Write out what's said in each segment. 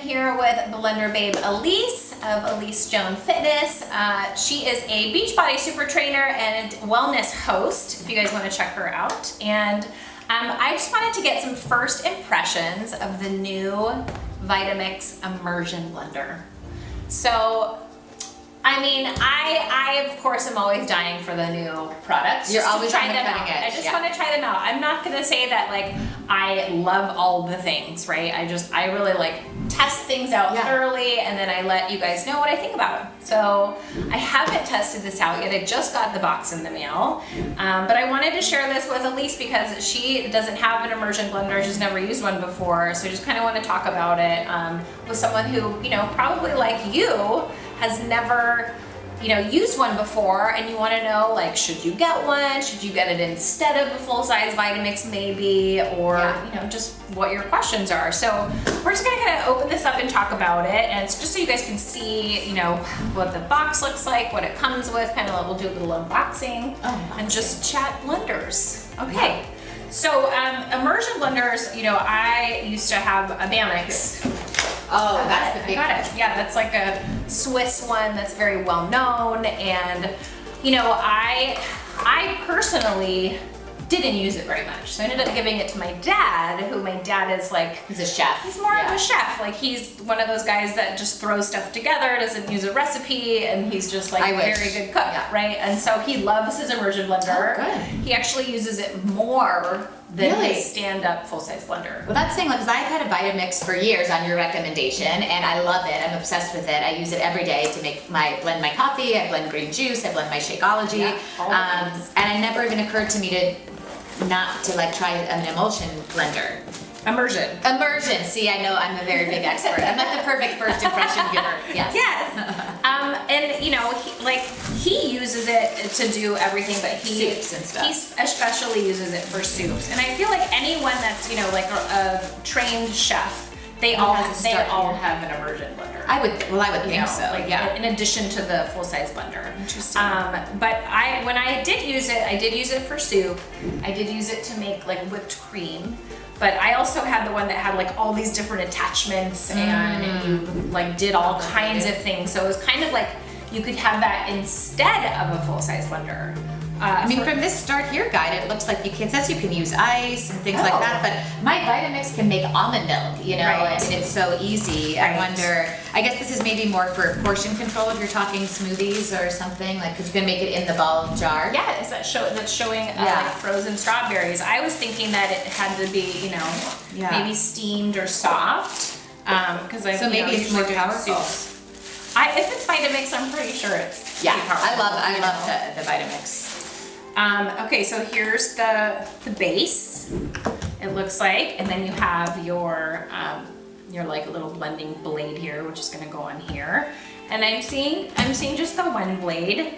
here with Blender Babe Elise of Elise Joan Fitness. She is a Beachbody super trainer and wellness host, if you guys want to check her out. And I just wanted to get some first impressions of the new Vitamix Immersion Blender. So, I mean, I of course am always dying for the new products. You're always trying on the them cutting out. edge. I just want to try them out. I'm not gonna say that like I love all the things, right? I really like test things out thoroughly, and then I let you guys know what I think about them. So I haven't tested this out yet. I just got the box in the mail, but I wanted to share this with Elise because she doesn't have an immersion blender. She's never used one before, so I just kind of want to talk about it with someone who, you know, probably like you, has never, you know, used one before, and you want to know, like, should you get one? Should you get it instead of a full-size Vitamix maybe? Or, you know, just what your questions are. So we're just gonna kind of open this up and talk about it, and it's just so you guys can see, you know, what the box looks like, what it comes with, kind of we'll do a little unboxing, and just chat blenders. Okay. So immersion blenders, you know, I used to have a Vitamix. Oh, that's the big one. Yeah, that's like a Swiss one that's very well known, and you know, I personally didn't use it very much, so I ended up giving it to my dad, who my dad is like, he's a chef. He's more of a chef. Like, he's one of those guys that just throws stuff together, doesn't use a recipe, and he's just like a very good cook, right? And so he loves his immersion blender. Oh, good. He actually uses it more than his stand-up full-size blender. Well, that's saying, like, because I've had a Vitamix for years on your recommendation, and I love it. I'm obsessed with it. I use it every day to make blend my coffee. I blend green juice. I blend my Shakeology. And it never even occurred to me to not to like try an emulsion blender. Immersion. See, I know I'm a very big expert. I'm like the perfect first impression giver. Yes. And you know, he uses it to do everying, but soups and stuff. He especially uses it for soups. And I feel like anyone that's, you know, like a trained chef, they all have an immersion blender. I would think so. Like, in addition to the full-size blender. Interesting. But when I did use it for soup. I did use it to make like whipped cream. But I also had the one that had like all these different attachments, and you like did all kinds of things. So it was kind of like you could have that instead of a full-size blender. I mean, from this Start Here guide, it looks like it says you can use ice and things like that, but my Vitamix can make almond milk, you know, and it's so easy. I wonder, I guess this is maybe more for portion control if you're talking smoothies or something, like, because you can make it in the ball jar. Yeah, is that that's showing like frozen strawberries. I was thinking that it had to be, you know, maybe steamed or soft, because maybe it's more powerful. If it's Vitamix, I'm pretty sure it's powerful. I love the Vitamix. Okay, so here's the base, it looks like, and then you have your like a little blending blade here, which is gonna go on here. And I'm seeing just the one blade.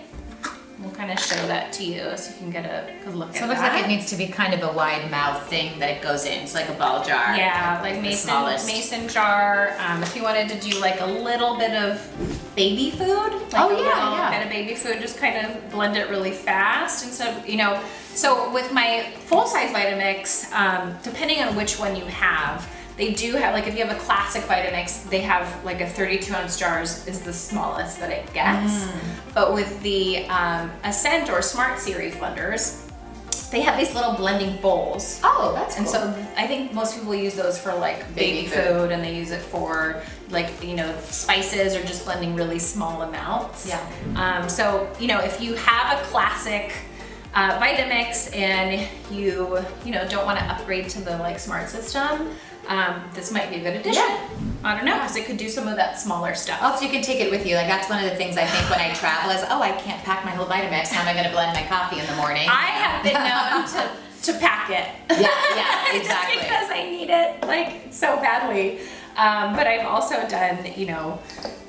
We'll kind of show that to you so you can get a good look at that. So it looks like it needs to be kind of a wide mouth thing that it goes in. It's like a ball jar. Yeah, like mason jar. If you wanted to do like a little bit of baby food, like kind of baby food, just kind of blend it really fast instead of, you know. So with my full-size Vitamix, depending on which one you have, they do have, like, if you have a classic Vitamix, they have like a 32-ounce jars is the smallest that it gets. But with the Ascent or Smart Series blenders, they have these little blending bowls. Oh, that's cool. And so I think most people use those for like baby food, and they use it for like, you know, spices or just blending really small amounts. So, you know, if you have a classic Vitamix and you know, don't want to upgrade to the like smart system, this might be a good addition. I don't know, because it could do some of that smaller stuff. Oh, so you can take it with you. Like, that's one of the things I think when I travel is, I can't pack my whole Vitamix. How am I going to blend my coffee in the morning? I have been known to pack it. Yeah, exactly. Just because I need it like so badly. But I've also done, you know,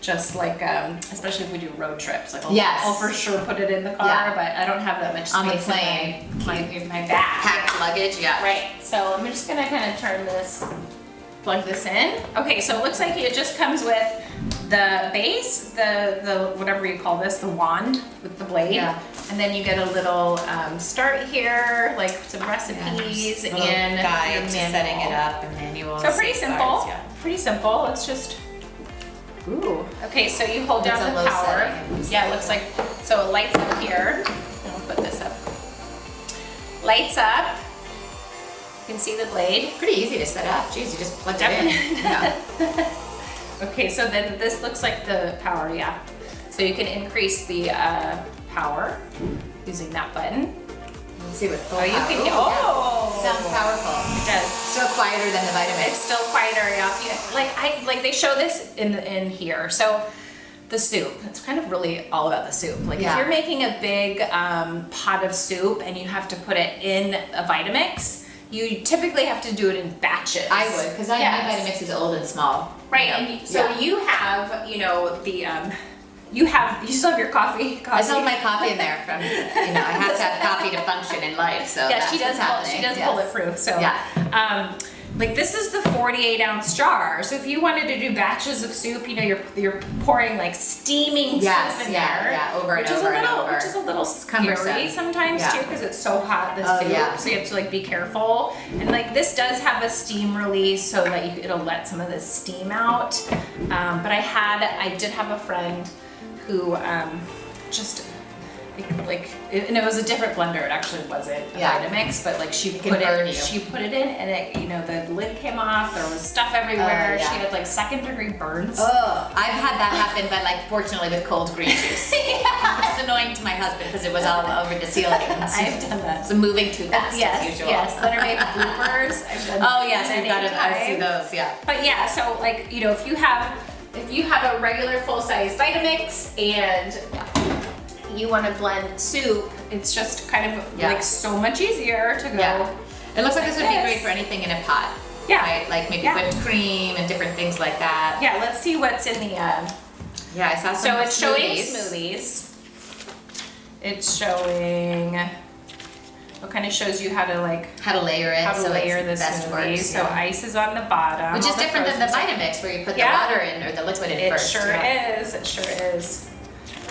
just like, especially if we do road trips, like I'll for sure put it in the car, but I don't have that much space on the plane. in my bag. Packed luggage, Right, so I'm just gonna kind of plug this in. Okay, so it looks like it just comes with the base, the whatever you call this, the wand with the blade. And then you get a little start here, like some recipes and guide your to manual. setting it up and manual. So pretty simple. Pretty simple. Let's just Ooh. Okay, so you hold It's down a the low power. setting. Yeah, it looks like, so it lights up here. I'll put this up. Lights up. You can see the blade. Pretty easy to set up. Jeez, you just plug it in. Yeah. Okay, so then this looks like the power, yeah. So you can increase the power using that button. Let's see what full Oh, you power. can, Ooh, oh! yeah. Sounds powerful. It does. Still quieter than the Vitamix. It's still quieter, yeah. Like they show this in here. So the soup, it's kind of really all about the soup. Like if you're making a big pot of soup and you have to put it in a Vitamix, you typically have to do it in batches. I would, because my Vitamix is old and small. Right, and so you have, you know, the you still have your coffee. I still have my coffee in there from, you know, I have to have coffee to function in life, so yeah, that's she does what's happening. She does bulletproof. So like this is the 48-ounce jar. So if you wanted to do batches of soup, you know, you're pouring like steaming soup in there, over and which is over and over. Which is a little scary sometimes too, because it's so hot, the soup. So you have to like be careful. And like this does have a steam release, so that it'll let some of the steam out. But I did have a friend who just and it was a different blender. It actually wasn't a Vitamix, but like she put it in, and it, you know, the lid came off. There was stuff everywhere. She had like 2nd-degree burns. Oh, I've had that happen, but like fortunately with cold green juice. Which is annoying to my husband because it was all over the ceiling. I've done that. So moving too fast as usual. Yes, Thunder made bloopers. I've done I see those. Yeah. But yeah, so like, you know, if you have a regular full-size Vitamix and you want to blend soup, it's just kind of like so much easier to go. Yeah. It looks like this would be great for anything in a pot. Yeah. Right? Like maybe whipped cream and different things like that. Yeah, let's see what's in the I saw some so it's smoothies. showing smoothies. It's showing, it kind of shows you how to layer it. How to layer the best smoothie. works, So ice is on the bottom. Which is different than the Vitamix where you put the water in or the liquid in first. It sure is. It sure is.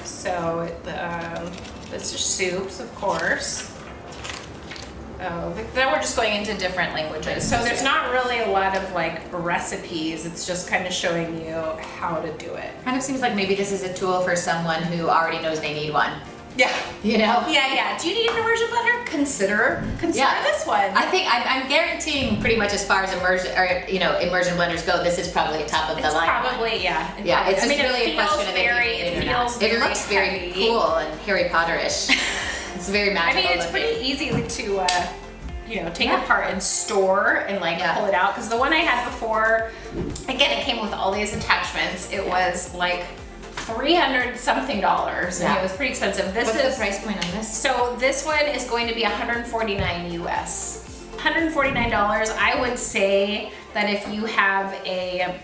So this is soups, of course. Oh, then we're just going into different languages. So there's not really a lot of like recipes. It's just kind of showing you how to do it. Kind of seems like maybe this is a tool for someone who already knows they need one. Yeah. You know? Yeah. Do you need an immersion blender? Consider this one. I think I'm guaranteeing pretty much as far as immersion blenders go, this is probably top of the line. Probably, yeah. It's just really a question of it looks very cool and Harry Potter-ish. It's very magical. I mean, it's pretty easy to take apart and store and pull it out. Because the one I had before, again, it came with all these attachments. It was like $300 something, and it was pretty expensive. What's the price point on this? So this one is going to be $149 US. $149. I would say that if you have a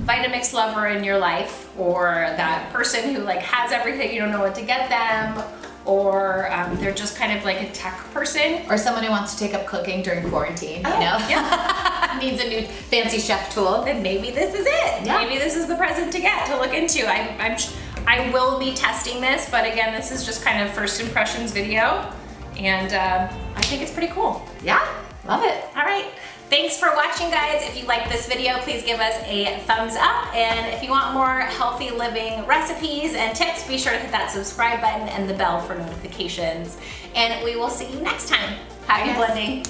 Vitamix lover in your life, or that person who has everything, you don't know what to get them, or they're just kind of like a tech person, or someone who wants to take up cooking during quarantine, needs a new fancy chef tool, then maybe this is it. Maybe this is the present to get, to look into. I will be testing this, but again, this is just kind of first impressions video, and I think it's pretty cool. Yeah, love it. All right. Thanks for watching, guys. If you like this video, please give us a thumbs up. And if you want more healthy living recipes and tips, be sure to hit that subscribe button and the bell for notifications. And we will see you next time. Happy blending.